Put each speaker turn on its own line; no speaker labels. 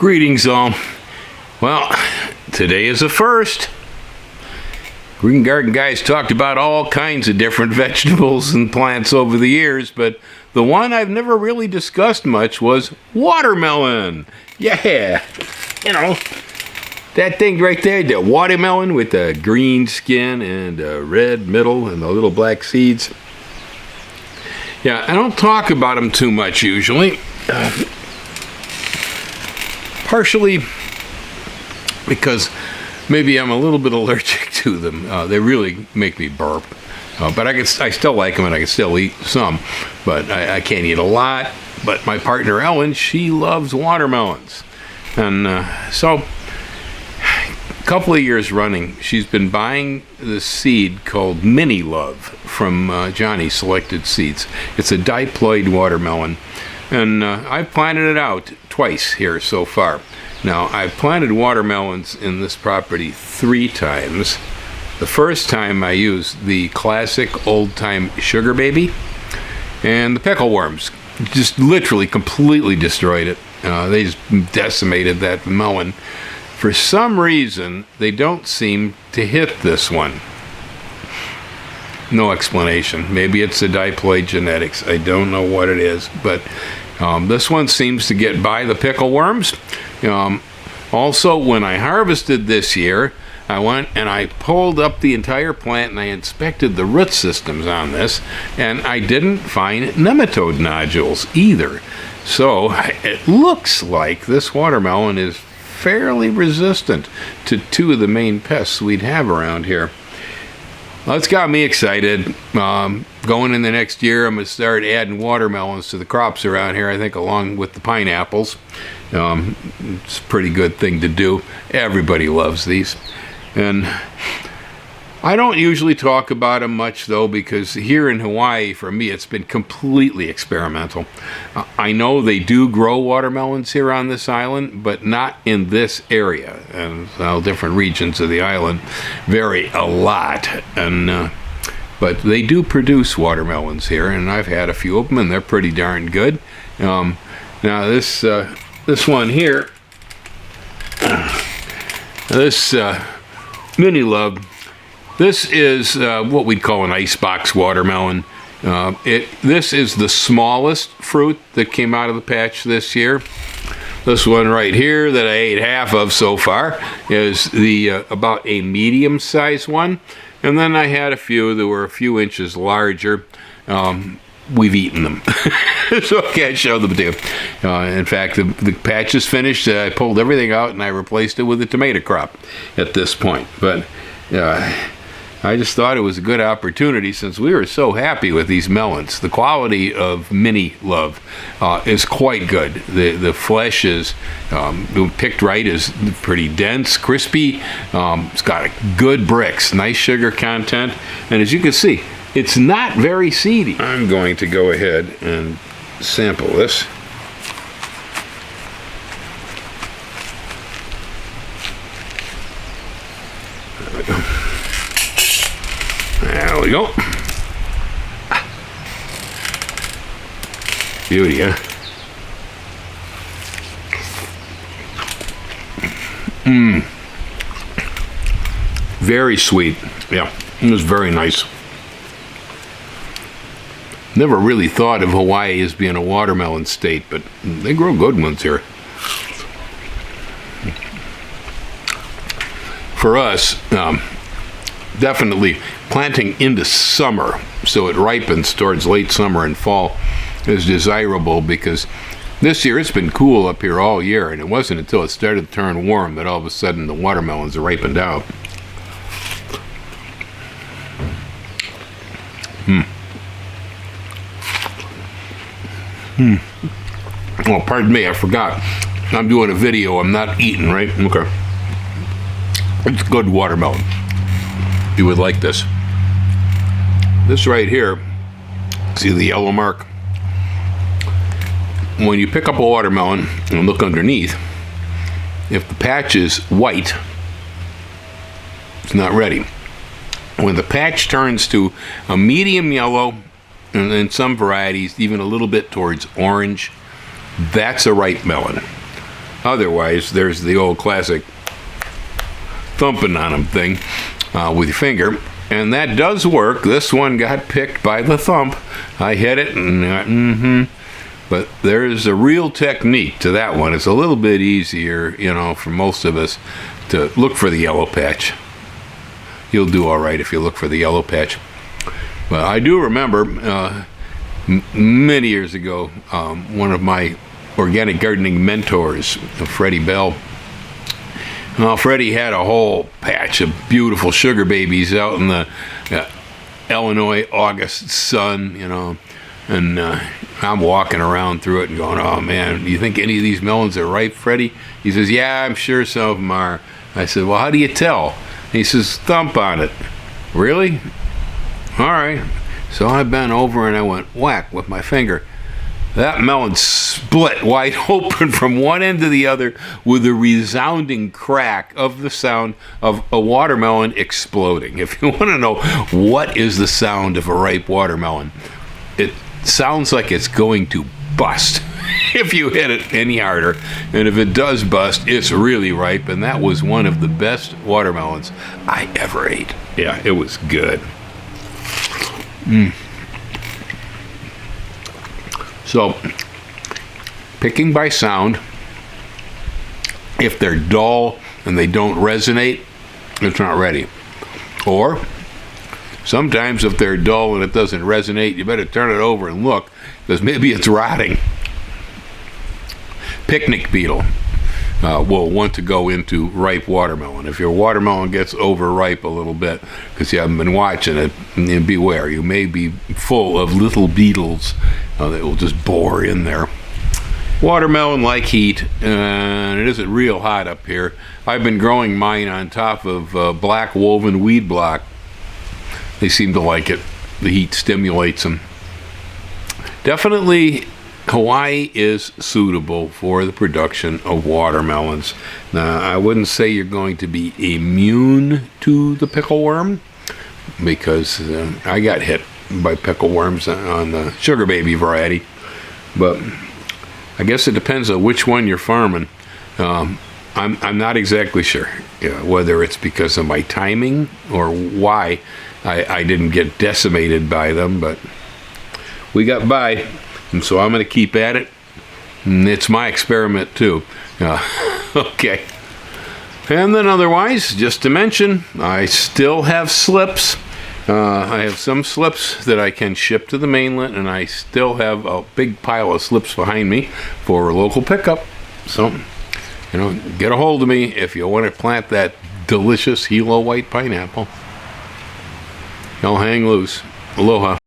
Greetings all. Well, today is a first. Green Garden Guys talked about all kinds of different vegetables and plants over the years, but the one I've never really discussed much was watermelon. Yeah, you know, that thing right there, the watermelon with the green skin and red middle and the little black seeds. Yeah, I don't talk about them too much usually. Partially because maybe I'm a little bit allergic to them. They really make me burp. But I still like them and I can still eat some. But I can't eat a lot. But my partner Ellen, she loves watermelons. And so, a couple of years running, she's been buying this seed called Mini Love from Johnny Selected Seeds. It's a diploid watermelon. And I've planted it out twice here so far. Now, I've planted watermelons in this property 3 times. The first time I used the classic old-time sugar baby, and the pickle worms just literally completely destroyed it. They just decimated that melon. For some reason, they don't seem to hit this one. No explanation. Maybe it's the diploid genetics. I don't know what it is, but this one seems to get by the pickle worms. Also, when I harvested this year, I went and I pulled up the entire plant and I inspected the root systems on this, and I didn't find nematode nodules either. So it looks like this watermelon is fairly resistant to 2 of the main pests we'd have around here. Well, it's got me excited. Going in the next year, I'm going to start adding watermelons to the crops around here, I think, along with the pineapples. It's a pretty good thing to do. Everybody loves these. And I don't usually talk about them much, though, because here in Hawaii, for me, it's been completely experimental. I know they do grow watermelons here on this island, but not in this area. And different regions of the island vary a lot. And but they do produce watermelons here, and I've had a few of them, and they're pretty darn good. Now this one here, this Mini Love, this is what we'd call an icebox watermelon. This is the smallest fruit that came out of the patch this year. This one right here that I ate half of so far is the about a medium-sized one. And then I had a few that were a few inches larger. We've eaten them, so I can't show them to you. In fact, the patch is finished. I pulled everything out and I replaced it with a tomato crop at this point. But I just thought it was a good opportunity since we were so happy with these melons. The quality of Mini Love is quite good. The flesh is picked right, is pretty dense, crispy. It's got good bricks, nice sugar content, and as you can see, it's not very seedy. I'm going to go ahead and sample this. There we go. Beauty, huh? Very sweet. Yeah, it was very nice. Never really thought of Hawaii as being a watermelon state, but they grow good ones here. For us, definitely planting into summer so it ripens towards late summer and fall is desirable, because this year it's been cool up here all year, and it wasn't until it started to turn warm that all of a sudden the watermelons are ripened out. Oh, pardon me, I forgot. I'm doing a video, I'm not eating, right? Okay. It's good watermelon. You would like this. This right here, see the yellow mark? When you pick up a watermelon and look underneath, if the patch is white, it's not ready. When the patch turns to a medium yellow, and in some varieties even a little bit towards orange, that's a ripe melon. Otherwise, there's the old classic thumping on them thing with your finger. And that does work. This one got picked by the thump. I hit it, and But there's a real technique to that one. It's a little bit easier, for most of us to look for the yellow patch. You'll do all right if you look for the yellow patch. But I do remember many years ago, one of my organic gardening mentors, Freddie Bell. Freddie had a whole patch of beautiful sugar babies out in the Illinois August sun, and I'm walking around through it and going, oh man, do you think any of these melons are ripe, Freddie? He says, yeah, I'm sure some of them are. I said, well, how do you tell? He says, thump on it. Really? All right. So I bent over and I went whack with my finger. That melon split wide open from one end to the other with a resounding crack of the sound of a watermelon exploding. If you want to know what is the sound of a ripe watermelon, it sounds like it's going to bust if you hit it any harder. And if it does bust, it's really ripe. And that was one of the best watermelons I ever ate. Yeah, it was good. So, picking by sound, if they're dull and they don't resonate, it's not ready. Or, sometimes if they're dull and it doesn't resonate, you better turn it over and look, because maybe it's rotting. Picnic beetle will want to go into ripe watermelon. If your watermelon gets overripe a little bit, because you haven't been watching it, beware. You may be full of little beetles that will just bore in there. Watermelon like heat, and it isn't real hot up here. I've been growing mine on top of black woven weed block. They seem to like it. The heat stimulates them. Definitely, Hawaii is suitable for the production of watermelons. Now, I wouldn't say you're going to be immune to the pickleworm, because I got hit by pickleworms on the sugar baby variety. But I guess it depends on which one you're farming. I'm not exactly sure whether it's because of my timing or why I didn't get decimated by them, but we got by, and so I'm going to keep at it. And it's my experiment too. Okay. And then otherwise, just to mention, I still have slips. I have some slips that I can ship to the mainland, and I still have a big pile of slips behind me for local pickup. So, get a hold of me if you want to plant that delicious Hilo white pineapple. Y'all hang loose. Aloha.